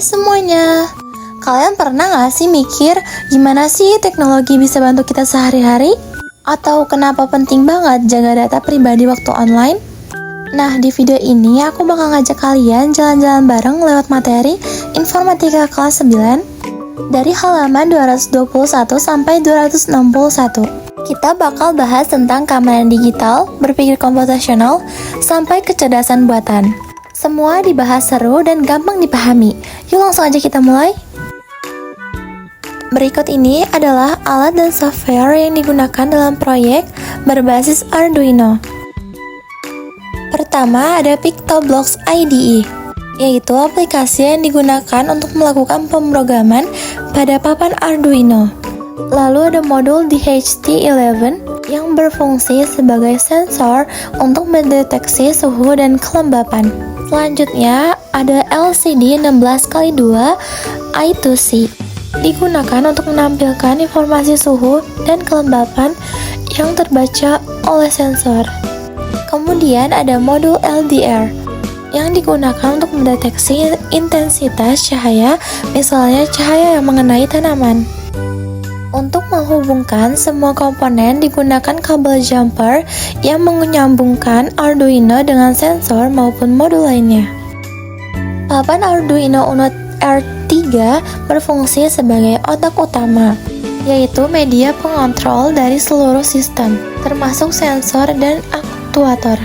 Hai semuanya, kalian pernah gak sih mikir gimana sih teknologi bisa bantu kita sehari-hari? Atau kenapa penting banget jaga data pribadi waktu online? Nah, di video ini aku bakal ngajak kalian jalan-jalan bareng lewat materi Informatika kelas 9 dari halaman 221 sampai 261. Kita bakal bahas tentang keamanan digital, berpikir komputasional, sampai kecerdasan buatan. Semua dibahas seru dan gampang dipahami. Yuk langsung aja kita mulai. Berikut ini adalah alat dan software yang digunakan dalam proyek berbasis Arduino. Pertama ada PictoBlox IDE, yaitu aplikasi yang digunakan untuk melakukan pemrograman pada papan Arduino. Lalu ada modul DHT11 yang berfungsi sebagai sensor untuk mendeteksi suhu dan kelembapan. Selanjutnya ada LCD 16x2 I2C, digunakan untuk menampilkan informasi suhu dan kelembapan yang terbaca oleh sensor. Kemudian ada modul LDR yang digunakan untuk mendeteksi intensitas cahaya, misalnya cahaya yang mengenai tanaman. Untuk menghubungkan semua komponen digunakan kabel jumper yang menyambungkan Arduino dengan sensor maupun modul lainnya. Papan Arduino Uno R3 berfungsi sebagai otak utama, yaitu media pengontrol dari seluruh sistem, termasuk sensor dan aktuator.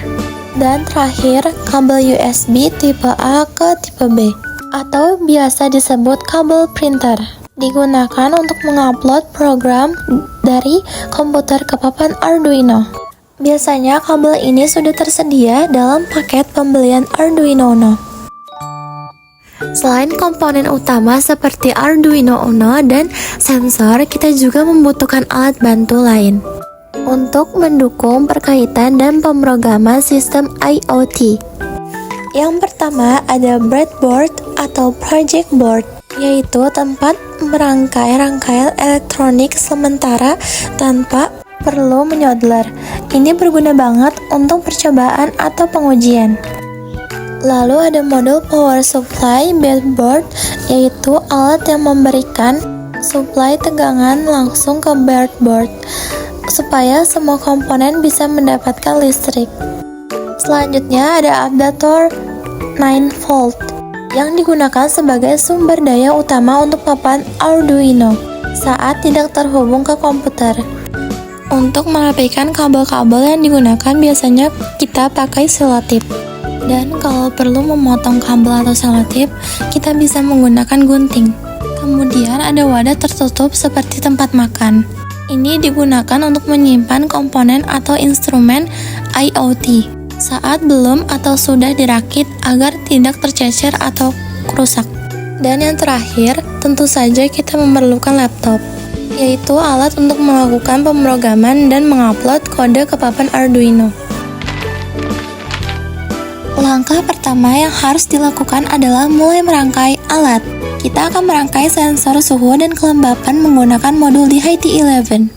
Dan terakhir, kabel USB tipe A ke tipe B, atau biasa disebut kabel printer, digunakan untuk mengupload program dari komputer ke papan Arduino. Biasanya kabel ini sudah tersedia dalam paket pembelian Arduino Uno. Selain komponen utama seperti Arduino Uno dan sensor, kita juga membutuhkan alat bantu lain untuk mendukung perkaitan dan pemrograman sistem IoT. Yang pertama ada breadboard atau project board, yaitu tempat merangkai rangkaian elektronik sementara tanpa perlu menyolder. Ini berguna banget untuk percobaan atau pengujian. Lalu ada modul power supply breadboard, yaitu alat yang memberikan suplai tegangan langsung ke breadboard supaya semua komponen bisa mendapatkan listrik. Selanjutnya ada adaptor 9V yang digunakan sebagai sumber daya utama untuk papan Arduino saat tidak terhubung ke komputer. Untuk merapikan kabel-kabel yang digunakan biasanya kita pakai selotip. Dan kalau perlu memotong kabel atau selotip, kita bisa menggunakan gunting. Kemudian ada wadah tertutup seperti tempat makan. Ini digunakan untuk menyimpan komponen atau instrumen IoT saat belum atau sudah dirakit agar tidak tercecer atau rusak. Dan yang terakhir, tentu saja kita memerlukan laptop, yaitu alat untuk melakukan pemrograman dan mengupload kode ke papan Arduino. Langkah pertama yang harus dilakukan adalah mulai merangkai alat. Kita akan merangkai sensor suhu dan kelembapan menggunakan modul DHT11.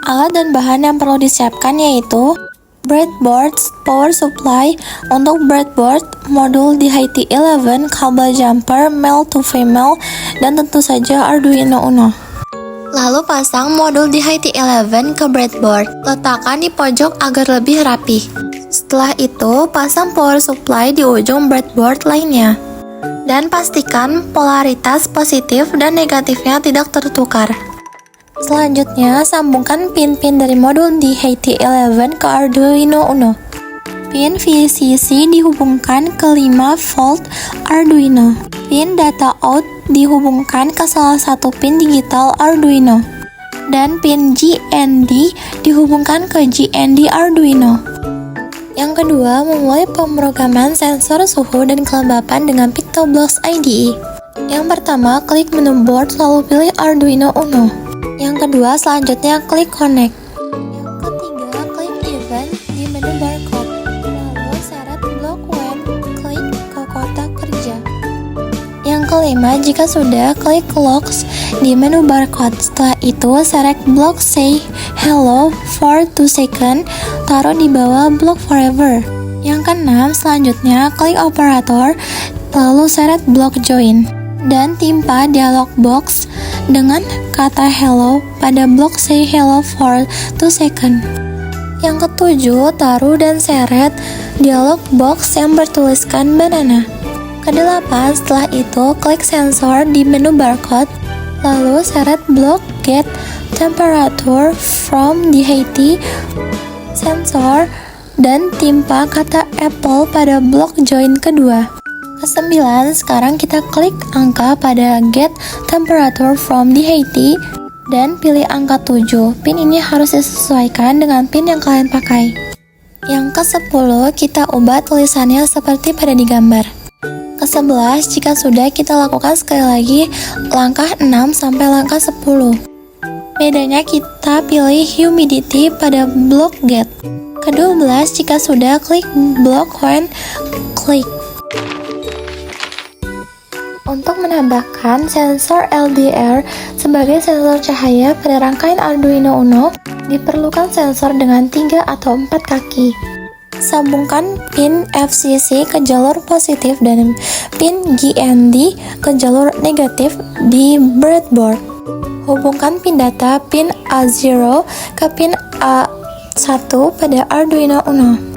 Alat dan bahan yang perlu disiapkan yaitu breadboard, power supply untuk breadboard, modul DHT11, kabel jumper, male to female, dan tentu saja Arduino Uno. Lalu pasang modul DHT11 ke breadboard, letakkan di pojok agar lebih rapi. Setelah itu, pasang power supply di ujung breadboard lainnya. Dan pastikan polaritas positif dan negatifnya tidak tertukar. Selanjutnya, sambungkan pin-pin dari modul DHT11 ke Arduino Uno. Pin VCC dihubungkan ke 5V Arduino. Pin data out dihubungkan ke salah satu pin digital Arduino. Dan pin GND dihubungkan ke GND Arduino. Yang kedua, memulai pemrograman sensor suhu dan kelembapan dengan PictoBlox IDE. Yang pertama, klik menu board lalu pilih Arduino Uno. Yang kedua, selanjutnya klik connect. Yang ketiga, klik event di menu barcode. Lalu seret blok when, klik ke kotak kerja. Yang kelima, jika sudah, klik logs di menu barcode. Setelah itu, seret blok say hello for 2 seconds, taruh di bawah blok forever. Yang keenam, selanjutnya klik operator lalu seret blok join, dan timpa dialog box dengan kata hello pada blok say hello for 2 second. Yang ketujuh, taruh dan seret dialog box yang bertuliskan banana. Kedelapan, setelah itu klik sensor di menu barcode, lalu seret blok get temperature from the Haiti sensor dan timpa kata apple pada blok join kedua. Kesembilan, sekarang kita klik angka pada get temperature from the Haiti dan pilih angka 7. Pin ini harus disesuaikan dengan pin yang kalian pakai. Yang ke-10, kita ubah tulisannya seperti pada di gambar. Ke-11, jika sudah, kita lakukan sekali lagi langkah 6 sampai langkah 10. Bedanya kita pilih humidity pada blok get. Ke-12, jika sudah, klik blok when click. Untuk menambahkan sensor LDR sebagai sensor cahaya pada rangkaian Arduino Uno, diperlukan sensor dengan 3 atau 4 kaki. Sambungkan pin FCC ke jalur positif dan pin GND ke jalur negatif di breadboard. Hubungkan pin data pin A0 ke pin A1 pada Arduino Uno.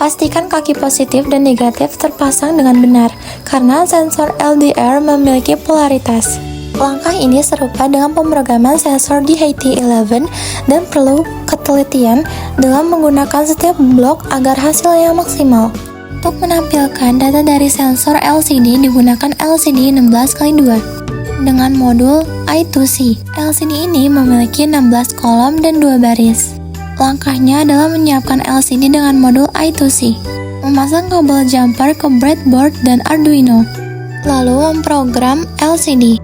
Pastikan kaki positif dan negatif terpasang dengan benar, karena sensor LDR memiliki polaritas. Langkah ini serupa dengan pemrograman sensor di HT11 dan perlu ketelitian dalam menggunakan setiap blok agar hasilnya maksimal. Untuk menampilkan data dari sensor LCD digunakan LCD 16x2 dengan modul I2C. LCD ini memiliki 16 kolom dan 2 baris. Langkahnya adalah menyiapkan LCD dengan modul I2C, memasang kabel jumper ke breadboard dan Arduino, lalu memprogram LCD.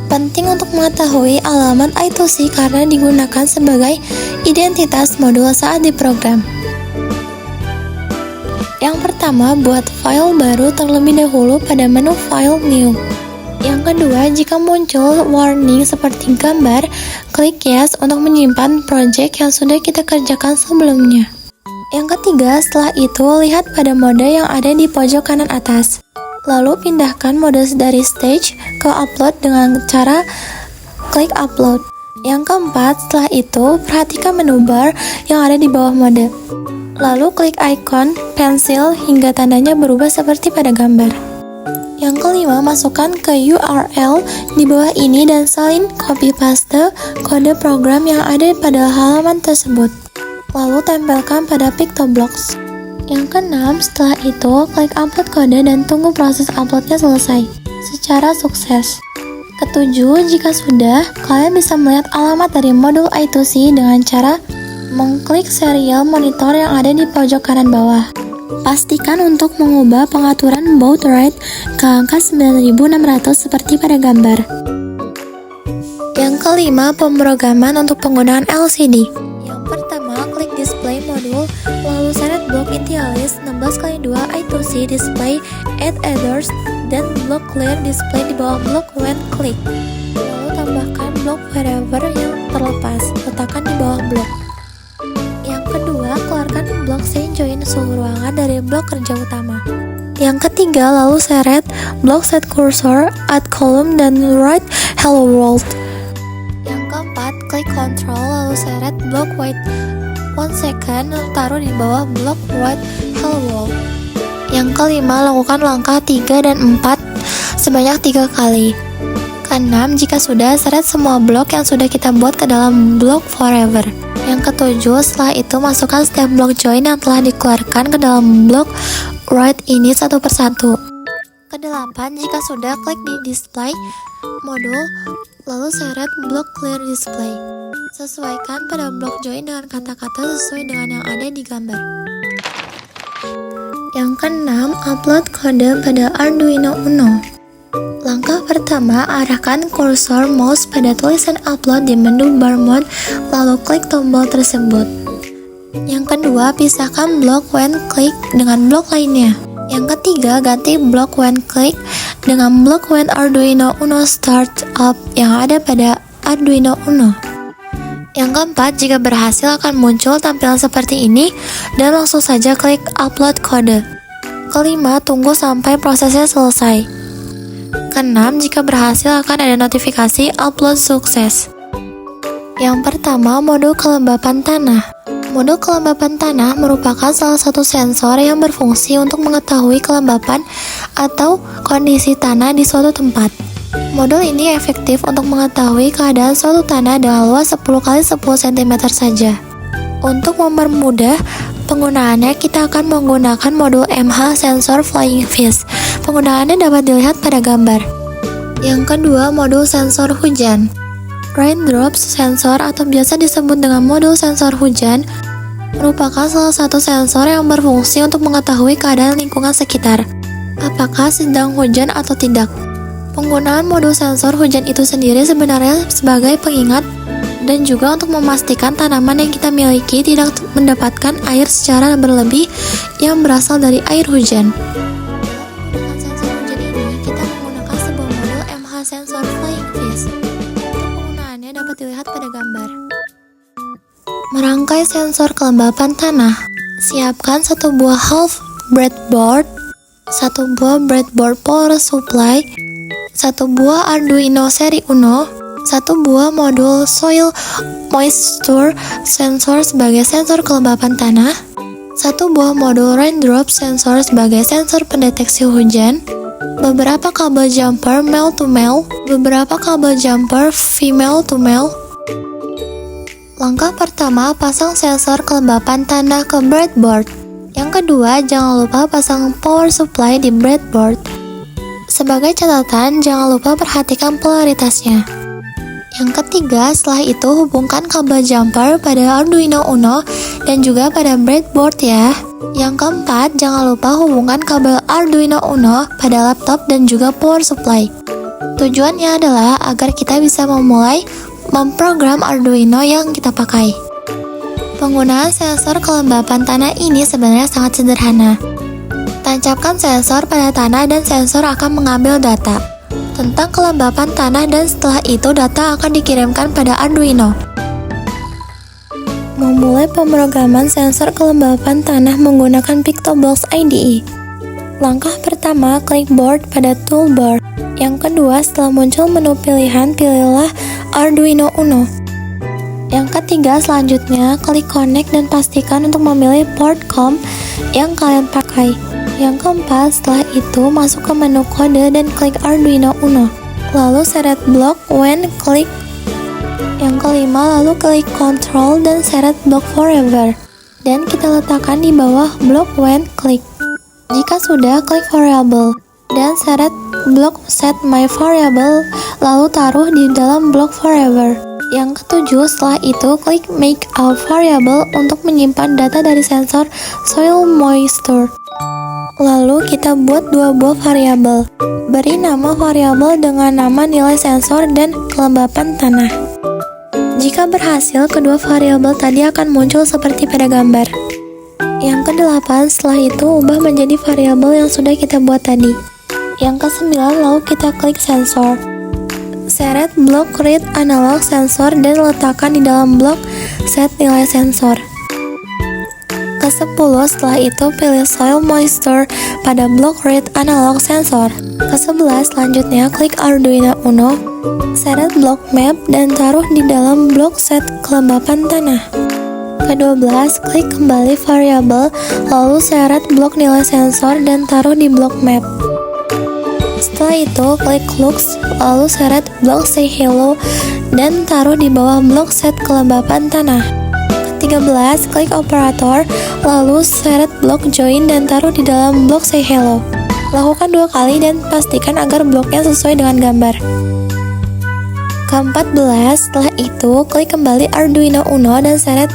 Penting untuk mengetahui alamat I2C karena digunakan sebagai identitas modul saat diprogram. Yang pertama, buat file baru terlebih dahulu pada menu File New. Yang kedua, jika muncul warning seperti gambar, klik Yes untuk menyimpan project yang sudah kita kerjakan sebelumnya. Yang ketiga, setelah itu lihat pada mode yang ada di pojok kanan atas. Lalu pindahkan mode dari stage ke upload dengan cara klik upload. Yang keempat, setelah itu perhatikan menu bar yang ada di bawah mode. Lalu klik icon pensil hingga tandanya berubah seperti pada gambar. Yang kelima, masukkan ke URL di bawah ini dan salin copy paste kode program yang ada pada halaman tersebut. Lalu tempelkan pada PictoBlox. Yang keenam, setelah itu klik upload kode dan tunggu proses uploadnya selesai secara sukses. Ketujuh, jika sudah, kalian bisa melihat alamat dari modul I2C dengan cara mengklik serial monitor yang ada di pojok kanan bawah. Pastikan untuk mengubah pengaturan baud rate ke angka 9600 seperti pada gambar. Yang kelima, pemrograman untuk penggunaan LCD. Yang pertama, klik display modul, lalu seret blok initialis 16x2 I2C display add adders dan blok clear display di bawah blok when click. Lalu tambahkan blok wherever yang terlepas, letakkan di bawah blok. Yang kedua, keluarkan blok say join suhu ruangan dari blok kerja utama. Yang ketiga, lalu seret blok set cursor, add column dan write hello world. Yang keempat, klik control lalu seret blok wait 1 second taruh di bawah blok write hello world. Yang kelima, lakukan langkah 3 dan 4 sebanyak 3 kali. Keenam, jika sudah, seret semua blok yang sudah kita buat ke dalam blok forever. Yang ketujuh, setelah itu masukkan setiap blok join yang telah dikeluarkan ke dalam blok write ini satu persatu. Kedelapan, jika sudah, klik di display modul, lalu seret blok clear display. Sesuaikan pada blok join dengan kata-kata sesuai dengan yang ada di gambar. Yang keenam, upload kode pada Arduino Uno. Langkah pertama, arahkan kursor mouse pada tulisan upload di menu bar mode, lalu klik tombol tersebut. Yang kedua, pisahkan blok when click dengan blok lainnya. Yang ketiga, ganti blok when click dengan blok when Arduino Uno start up yang ada pada Arduino Uno. Yang keempat, jika berhasil akan muncul tampilan seperti ini dan langsung saja klik upload kode. Kelima, tunggu sampai prosesnya selesai. keenam, jika berhasil akan ada notifikasi upload sukses. Yang pertama, modul kelembapan tanah. Modul kelembapan tanah merupakan salah satu sensor yang berfungsi untuk mengetahui kelembapan atau kondisi tanah di suatu tempat. Modul ini efektif untuk mengetahui keadaan suatu tanah dengan luas 10 x 10 cm saja. Untuk mempermudah penggunaannya, kita akan menggunakan modul MH Sensor Flying Fish. Penggunaannya dapat dilihat pada gambar. Yang kedua, modul sensor hujan. Raindrops sensor atau biasa disebut dengan modul sensor hujan merupakan salah satu sensor yang berfungsi untuk mengetahui keadaan lingkungan sekitar, apakah sedang hujan atau tidak. Penggunaan modul sensor hujan itu sendiri sebenarnya sebagai pengingat dan juga untuk memastikan tanaman yang kita miliki tidak mendapatkan air secara berlebih yang berasal dari air hujan. Dengan sensor hujan ini, kita menggunakan sebuah modul MH Sensor Flying Fish. Penggunaannya dapat dilihat pada gambar. Merangkai sensor kelembapan tanah. Siapkan satu buah half breadboard, satu buah breadboard power supply, satu buah Arduino seri Uno, satu buah modul soil moisture sensor sebagai sensor kelembapan tanah, satu buah modul raindrop sensor sebagai sensor pendeteksi hujan, beberapa kabel jumper male to male, beberapa kabel jumper female to male. Langkah pertama, pasang sensor kelembapan tanah ke breadboard. Yang kedua, jangan lupa pasang power supply di breadboard. Sebagai catatan, jangan lupa perhatikan polaritasnya. Yang ketiga, setelah itu hubungkan kabel jumper pada Arduino Uno dan juga pada breadboard ya. Yang keempat, jangan lupa hubungkan kabel Arduino Uno pada laptop dan juga power supply. Tujuannya adalah agar kita bisa memulai memprogram Arduino yang kita pakai. Penggunaan sensor kelembapan tanah ini sebenarnya sangat sederhana. Tancapkan sensor pada tanah dan sensor akan mengambil data tentang kelembapan tanah dan setelah itu data akan dikirimkan pada Arduino. Memulai pemrograman sensor kelembapan tanah menggunakan PictoBlox IDE. Langkah pertama, klik board pada toolbar. Yang kedua, setelah muncul menu pilihan, pilihlah Arduino Uno. Yang ketiga, selanjutnya klik connect dan pastikan untuk memilih port COM yang kalian pakai. Yang keempat, setelah itu masuk ke menu kode dan klik Arduino Uno. Lalu seret block when, klik. Yang kelima, lalu klik control dan seret block forever. Dan kita letakkan di bawah block when, klik. Jika sudah, klik variable dan seret block set my variable, lalu taruh di dalam block forever. Yang ketujuh, setelah itu klik make a variable untuk menyimpan data dari sensor soil moisture. Lalu kita buat dua buah variabel. Beri nama variabel dengan nama nilai sensor dan kelembapan tanah. Jika berhasil, kedua variabel tadi akan muncul seperti pada gambar. Yang kedelapan, setelah itu ubah menjadi variabel yang sudah kita buat tadi. Yang kesembilan, lalu kita klik sensor. Seret blok read analog sensor dan letakkan di dalam blok set nilai sensor. Ke-10, setelah itu pilih soil moisture pada blok read analog sensor. Ke-11, selanjutnya klik Arduino Uno, seret blok map dan taruh di dalam blok set kelembapan tanah. Ke-12, klik kembali variabel, lalu seret blok nilai sensor dan taruh di blok map. Setelah itu, klik Lux, lalu seret blok Say Hello dan taruh di bawah blok set kelembapan tanah. Ke-13, klik Operator, lalu seret blok Join dan taruh di dalam blok Say Hello. Lakukan 2 kali dan pastikan agar bloknya sesuai dengan gambar. Ke-14, setelah itu, klik kembali Arduino Uno dan seret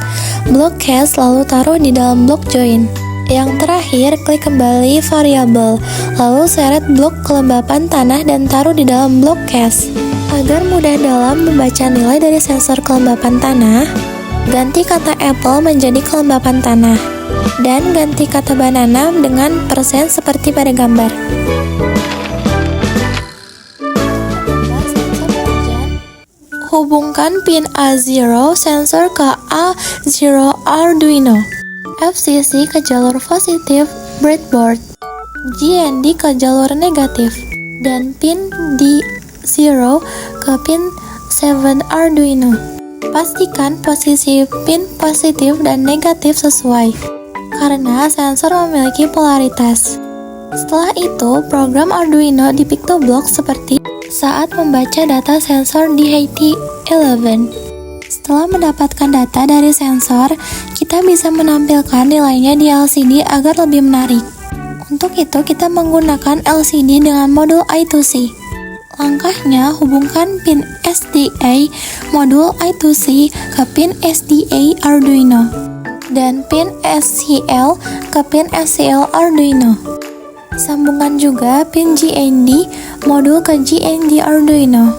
blok Cast lalu taruh di dalam blok Join. Yang terakhir, klik kembali variabel, lalu seret blok kelembapan tanah dan taruh di dalam blok Cast. Agar mudah dalam membaca nilai dari sensor kelembapan tanah, ganti kata apple menjadi kelembapan tanah, dan ganti kata banana dengan persen seperti pada gambar. Hubungkan pin A0 sensor ke A0 Arduino, FCC ke jalur positif breadboard, GND ke jalur negatif. dan pin D0 ke pin 7 Arduino. Pastikan posisi pin positif dan negatif sesuai, karena sensor memiliki polaritas. Setelah itu, program Arduino di PictoBlock seperti saat membaca data sensor di HT11. Setelah mendapatkan data dari sensor, kita bisa menampilkan nilainya di LCD agar lebih menarik. Untuk itu, kita menggunakan LCD dengan modul I2C. Langkahnya, hubungkan pin SDA modul I2C ke pin SDA Arduino dan pin SCL ke pin SCL Arduino. Sambungkan juga pin GND modul ke GND Arduino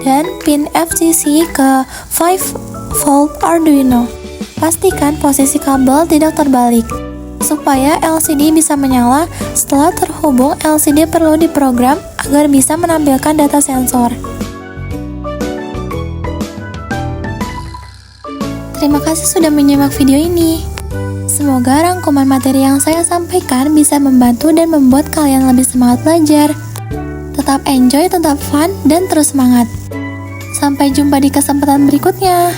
dan pin FCC ke 5V Arduino. Pastikan posisi kabel tidak terbalik. Supaya LCD bisa menyala, setelah terhubung, LCD perlu diprogram agar bisa menampilkan data sensor. Terima kasih sudah menyimak video ini. Semoga rangkuman materi yang saya sampaikan bisa membantu dan membuat kalian lebih semangat belajar. Tetap enjoy, tetap fun, dan terus semangat. Sampai jumpa di kesempatan berikutnya.